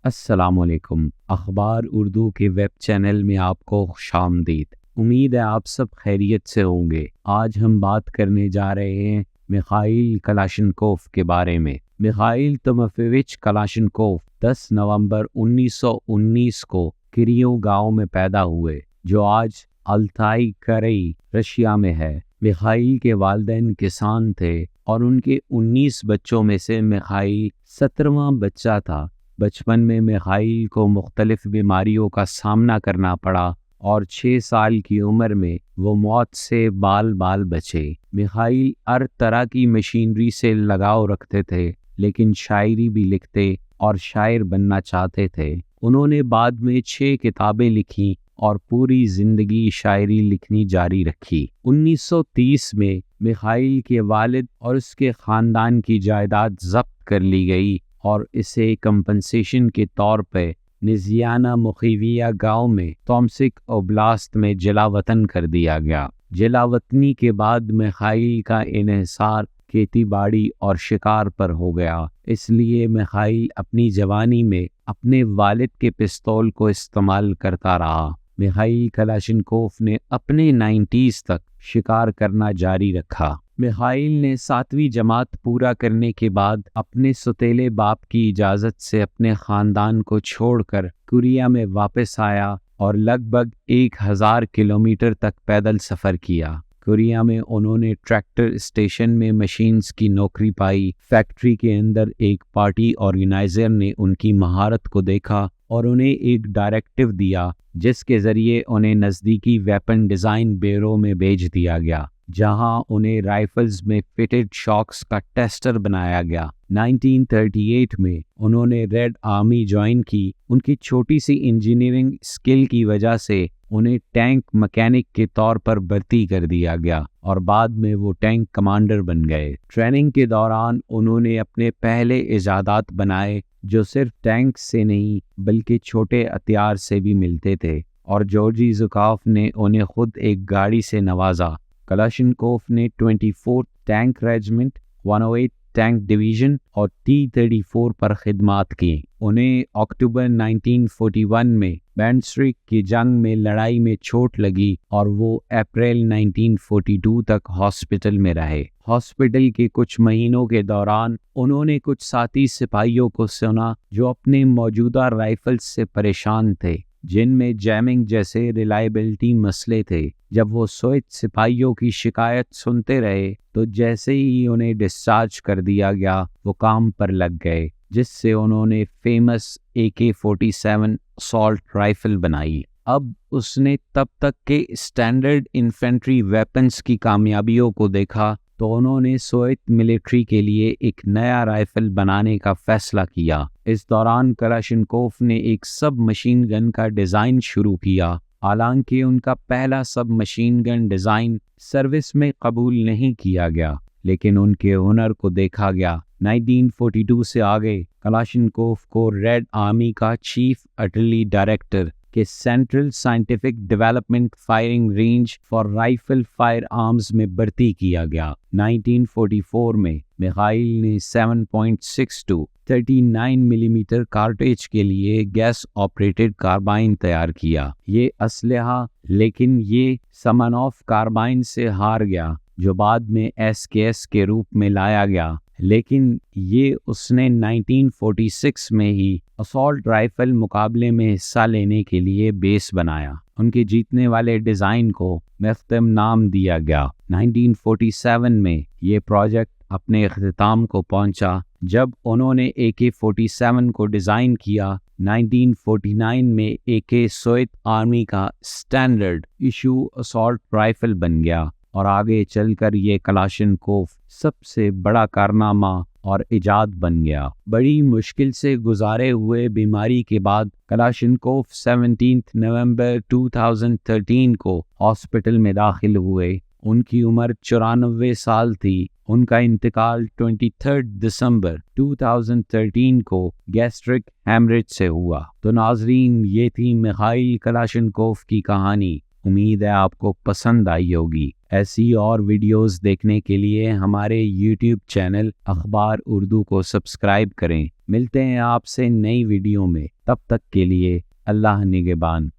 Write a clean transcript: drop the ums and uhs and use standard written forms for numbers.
السلام علیکم۔ اخبار اردو کے ویب چینل میں آپ کو خوش آمدید۔ امید ہے آپ سب خیریت سے ہوں گے۔ آج ہم بات کرنے جا رہے ہیں میخائیل کلاشنکوف کے بارے میں۔ میخائیل تیموفیوچ کلاشنکوف 10 نومبر 1919 کو کریو گاؤں میں پیدا ہوئے، جو آج التائی کرئی رشیا میں ہے۔ میخائیل کے والدین کسان تھے اور ان کے 19 بچوں میں سے میخائیل 17واں بچہ تھا۔ بچپن میں میخائیل کو مختلف بیماریوں کا سامنا کرنا پڑا اور 6 سال کی عمر میں وہ موت سے بال بچے۔ میخائیل ہر طرح کی مشینری سے لگاؤ رکھتے تھے، لیکن شاعری بھی لکھتے اور شاعر بننا چاہتے تھے۔ انہوں نے بعد میں 6 کتابیں لکھیں اور پوری زندگی شاعری لکھنی جاری رکھی۔ 1930 میں میخائیل کے والد اور اس کے خاندان کی جائیداد ضبط کر لی گئی اور اسے کمپنسیشن کے طور پہ نزیانا مخیویہ گاؤں میں تومسک اوبلاست میں جلا وطن کر دیا گیا۔ جلا وطنی کے بعد میخائیل کا انحصار کھیتی باڑی اور شکار پر ہو گیا، اس لیے میخائیل اپنی جوانی میں اپنے والد کے پستول کو استعمال کرتا رہا۔ میخائیل کلاشنکوف نے اپنے 90s تک شکار کرنا جاری رکھا۔ میخائیل نے 7ویں جماعت پورا کرنے کے بعد اپنے سوتیلے باپ کی اجازت سے اپنے خاندان کو چھوڑ کر کوریا میں واپس آیا اور لگ بھگ 1000 کلومیٹر تک پیدل سفر کیا۔ کوریا میں انہوں نے ٹریکٹر اسٹیشن میں مشینز کی نوکری پائی۔ فیکٹری کے اندر ایک پارٹی آرگنائزر نے ان کی مہارت کو دیکھا اور انہیں ایک ڈائریکٹو دیا، جس کے ذریعے انہیں نزدیکی ویپن ڈیزائن بیورو میں بھیج دیا گیا، جہاں انہیں رائفلز میں فٹڈ شاکس کا ٹیسٹر بنایا گیا۔ 1938 میں انہوں نے ریڈ آرمی جوائن کی۔ ان کی چھوٹی سی انجینئرنگ اسکل کی وجہ سے انہیں ٹینک مکینک کے طور پر بھرتی کر دیا گیا اور بعد میں وہ ٹینک کمانڈر بن گئے۔ ٹریننگ کے دوران انہوں نے اپنے پہلے ایجادات بنائے جو صرف ٹینک سے نہیں بلکہ چھوٹے ہتھیار سے بھی ملتے تھے، اور جورجی زوکاف نے انہیں خود ایک گاڑی سے نوازا۔ کلاشنکوف نے 24 ٹینک ریجمنٹ، 108 ٹینک ڈویژن اور T-34 پر خدمات کی۔ انہیں اکتوبر 1941 میں بینڈسٹریک کی جنگ میں لڑائی میں چوٹ لگی اور وہ اپریل 1942 تک ہاسپٹل میں رہے۔ ہاسپٹل کے کچھ مہینوں کے دوران انہوں نے کچھ ساتھی سپاہیوں کو سنا جو اپنے موجودہ رائفلز سے پریشان تھے، جن میں جیمنگ جیسے ریلائبلٹی مسئلے تھے۔ جب وہ سوویت سپاہیوں کی شکایت سنتے رہے تو جیسے ہی انہیں ڈسچارج کر دیا گیا وہ کام پر لگ گئے، جس سے انہوں نے فیمس AK-47 اسالٹ رائفل بنائی۔ اب اس نے تب تک کے اسٹینڈرڈ انفینٹری ویپنز کی کامیابیوں کو دیکھا تو انہوں نے سوویت ملٹری کے لیے ایک نیا رائفل بنانے کا فیصلہ کیا۔ اس دوران کلاشنکوف نے ایک سب مشین گن کا ڈیزائن شروع کیا۔ حالانکہ ان کا پہلا سب مشین گن ڈیزائن سروس میں قبول نہیں کیا گیا، لیکن ان کے ہنر کو دیکھا گیا۔ 1942 سے آگے کلاشنکوف کو ریڈ آرمی کا چیف آرٹلری ڈائریکٹر کے central scientific development firing range for rifle fire arms میں بھرتی کیا گیا۔ 1944 میں میخائیل نے 7.62 39 ملی میٹر کارٹریج کے لیے گیس آپریٹڈ کاربائن تیار کیا۔ یہ اسلحہ لیکن یہ سمانوف کاربائن سے ہار گیا، جو بعد میں SKS کے روپ میں لایا گیا، لیکن یہ اس نے 1946 میں ہی اسالٹ رائفل مقابلے میں حصہ لینے کے لیے بیس بنایا۔ ان کے جیتنے والے ڈیزائن کو مختم نام دیا گیا۔ 1947 میں یہ پروجیکٹ اپنے اختتام کو پہنچا جب انہوں نے AK-47 کو ڈیزائن کیا۔ 1949 میں AK سوویت آرمی کا اسٹینڈرڈ ایشو اسالٹ رائفل بن گیا اور آگے چل کر یہ کلاشنکوف سب سے بڑا کارنامہ اور ایجاد بن گیا۔ بڑی مشکل سے گزارے ہوئے بیماری کے بعد کلاشنکوف 17 نومبر 2013 کو ہاسپٹل میں داخل ہوئے۔ ان کی عمر 94 سال تھی۔ ان کا انتقال 23 دسمبر 2013 کو گیسٹرک ہیمریج سے ہوا۔ تو ناظرین، یہ تھی میخائیل کلاشنکوف کی کہانی۔ امید ہے آپ کو پسند آئی ہوگی۔ ایسی اور ویڈیوز دیکھنے کے لیے ہمارے یوٹیوب چینل اخبار اردو کو سبسکرائب کریں۔ ملتے ہیں آپ سے نئی ویڈیو میں، تب تک کے لیے اللہ نگہبان۔